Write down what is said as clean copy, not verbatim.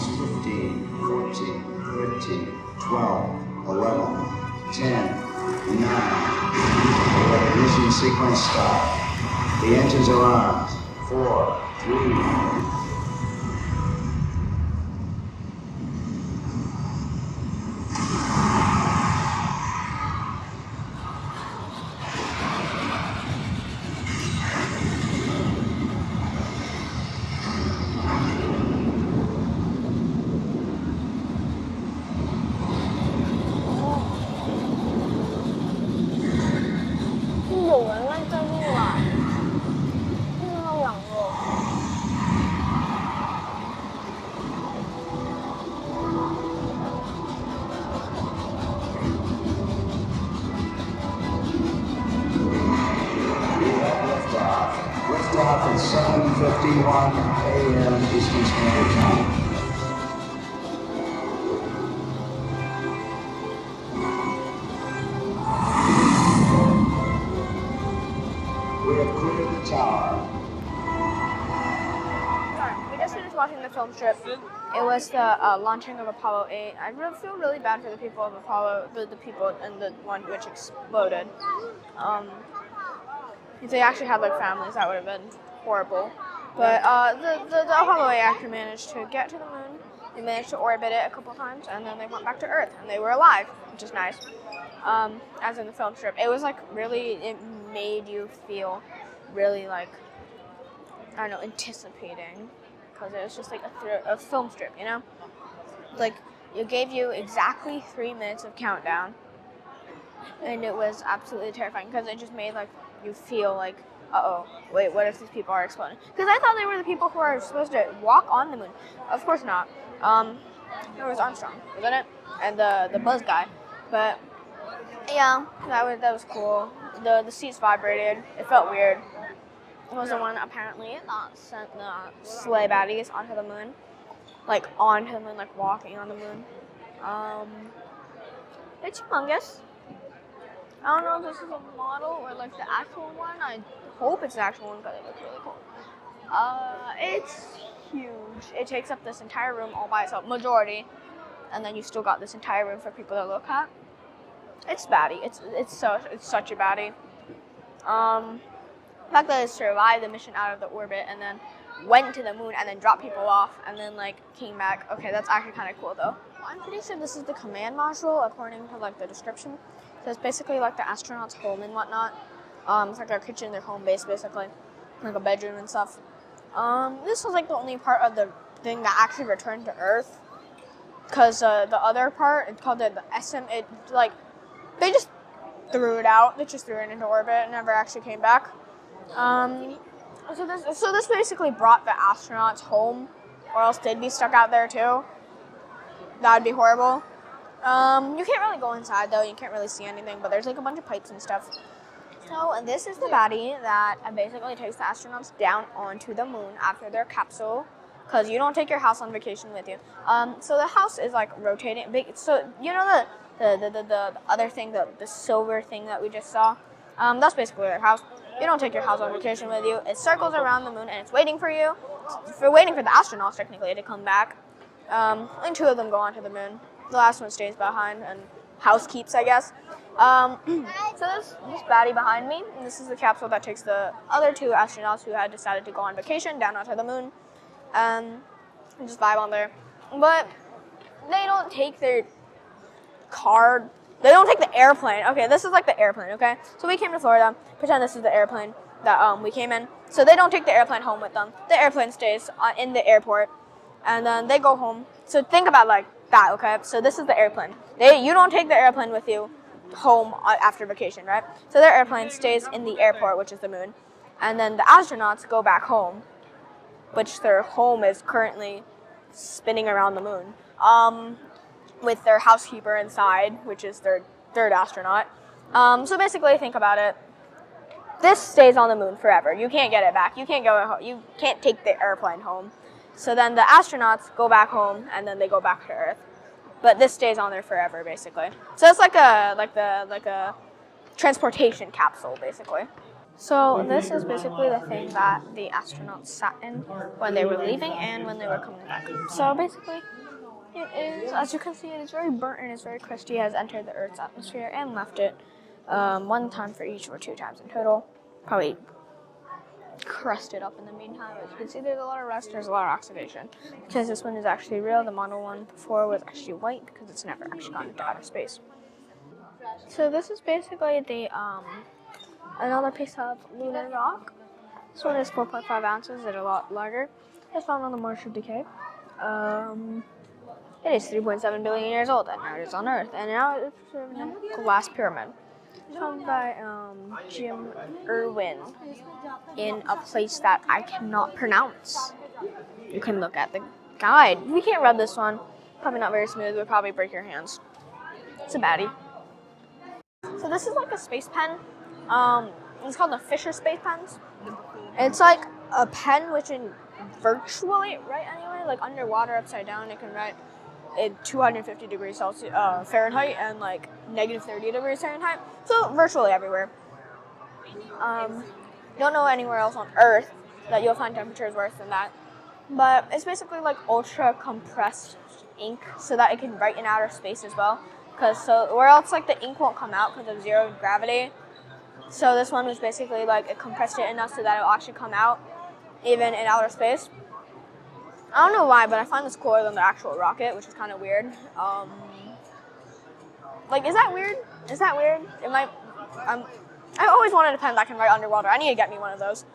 15, 14, 13, 12, 11, 10, 9. Ignition sequence start. The engines are armed. 4, 3. Liftoff at 7:51 a.m. Eastern Standard Time. We have cleared the tower. Sorry, we just finished watching the film strip. It was the launching of Apollo 8. I feel really bad for the people of Apollo, the people and the one which exploded. If they actually had like families, that would have been horrible. But the Apollo 8 actually managed to get to the moon. They managed to orbit it a couple times, and then they went back to Earth, and they were alive, which is nice. As in the film strip, it was like really, it made you feel really like, I don't know, anticipating, because it was just like a film strip, you know? Like, it gave you exactly 3 minutes of countdown, and it was absolutely terrifying, because it just made like you feel like, uh-oh, wait, what if these people are exploding? Because I thought they were the people who are supposed to walk on the moon. Of course not. There was Armstrong, wasn't it? And the Buzz guy. But yeah, that was cool. The seats vibrated. It felt weird. It was the one apparently that sent the sleigh baddies onto the moon. Like onto the moon, like walking on the moon. It's humongous. I don't know if this is a model or like the actual one. I hope it's the actual one because it looks really cool. It's huge. It takes up this entire room all by itself, majority, and then you still got this entire room for people to look at. It's baddie. It's such a baddie. The fact that it survived the mission out of the orbit and then went to the moon and then dropped people off and then like came back. Okay, that's actually kind of cool though. I'm pretty sure this is the command module according to like the description. So it's basically like the astronauts' home and whatnot. It's like their kitchen, their home base basically, like a bedroom and stuff. This was like the only part of the thing that actually returned to Earth, because the other part, it's called the SM. It like they just threw it out. They just threw it into orbit and never actually came back. So this basically brought the astronauts home, or else they'd be stuck out there too. That'd be horrible. You can't really go inside though. You can't really see anything, but there's like a bunch of pipes and stuff. So this is the baddie that basically takes the astronauts down onto the moon after their capsule, because you don't take your house on vacation with you. So the house is like rotating big. So you know the other thing, the silver thing that we just saw. That's basically their house. You don't take your house on vacation with you. It circles around the moon and it's waiting for you. It's waiting for the astronauts technically to come back. And 2 of them go onto the moon. The last one stays behind and housekeeps, I guess. So this baddie behind me, and this is the capsule that takes the other 2 astronauts who had decided to go on vacation down onto the moon, and just vibe on there. But they don't take their car. They don't take the airplane. Okay, this is like the airplane. Okay, so we came to Florida. Pretend this is the airplane that we came in. So they don't take the airplane home with them. The airplane stays in the airport, and then they go home. So think about like that. Okay, so this is the airplane. You don't take the airplane with you home after vacation, right? So their airplane stays in the airport, which is the moon, and then the astronauts go back home, which their home is currently spinning around the moon, with their housekeeper inside, which is their 3rd astronaut. So basically, think about it. This stays on the moon forever. You can't get it back. You can't take the airplane home. So then the astronauts go back home, and then they go back to Earth. But this stays on there forever, basically. So it's like a transportation capsule, basically. So this is basically the thing that the astronauts sat in when they were leaving and when they were coming back. So basically, it is, as you can see, it is very burnt and it's very crusty. It has entered the Earth's atmosphere and left it one time for each or 2 times in total. Probably crusted up in the meantime. As you can see, there's a lot of rust, there's a lot of oxidation. Because this one is actually real. The model one before was actually white because it's never actually gone into outer space. So this is basically the another piece of lunar rock. This one is 4.5 ounces. It's a lot larger. It's found on the Marsh of Decay. It is 3.7 billion years old, and now it is on Earth. And now it's in a glass pyramid. It's found by Jim Irwin in a place that I cannot pronounce. You can look at the guide. We can't rub this one. Probably not very smooth. Would probably break your hands. It's a baddie. So this is like a space pen. It's called the Fisher Space Pens. It's like a pen which can virtually write anywhere, like underwater, upside down. It can write at 250 degrees Celsius, Fahrenheit and like negative 30 degrees Fahrenheit. So virtually everywhere. Don't know anywhere else on Earth that you'll find temperatures worse than that. But it's basically like ultra compressed ink so that it can write in outer space as well. Or else like the ink won't come out because of zero gravity. So this one was basically like it compressed it enough so that it will actually come out even in outer space. I don't know why, but I find this cooler than the actual rocket, which is kind of weird. Like, is that weird? Is that weird? It might. I always wanted a pen that can write underwater. I need to get me one of those.